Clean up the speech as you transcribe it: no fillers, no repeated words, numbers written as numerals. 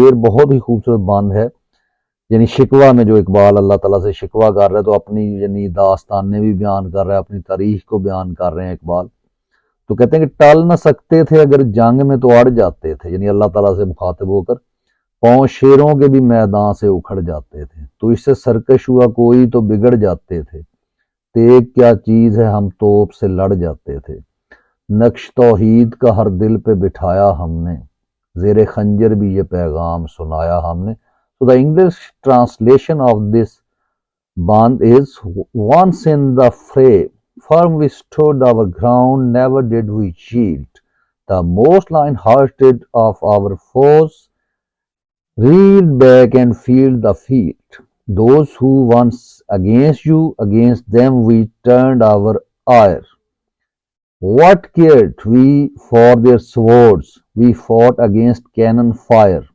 शेर बहुत ही खूबसूरत बांध है, यानी शिकवा में जो इकबाल अल्लाह ताला से शिकवा कर रहा है, तो अपनी यानी दास्तानें भी बयान कर रहा है, अपनी तारीख को बयान कर रहे हैं इकबाल। तो कहते हैं कि टल न सकते थे अगर जंग में तो अड़ जाते थे, यानी अल्लाह ताला से मुखातिब होकर पांव शेरों के भी मैदान से उखड़ जाते थे। तो इससे सरकश हुआ कोई तो बिगड़ जाते थे, तेग क्या चीज है हम तोप से लड़ जाते थे। नक्श तौहीद का हर दिल पे बिठाया हमने, जेरे खंजर भी ये पैगाम सुनाया हमने। So the English translation of this band is, once in the fray, firm we stood our ground, never did we yield. The most lion-hearted of our foes reeled back and filled the field. Those who once against you, against them we turned our ire. What cared we for their swords? We fought against cannon fire.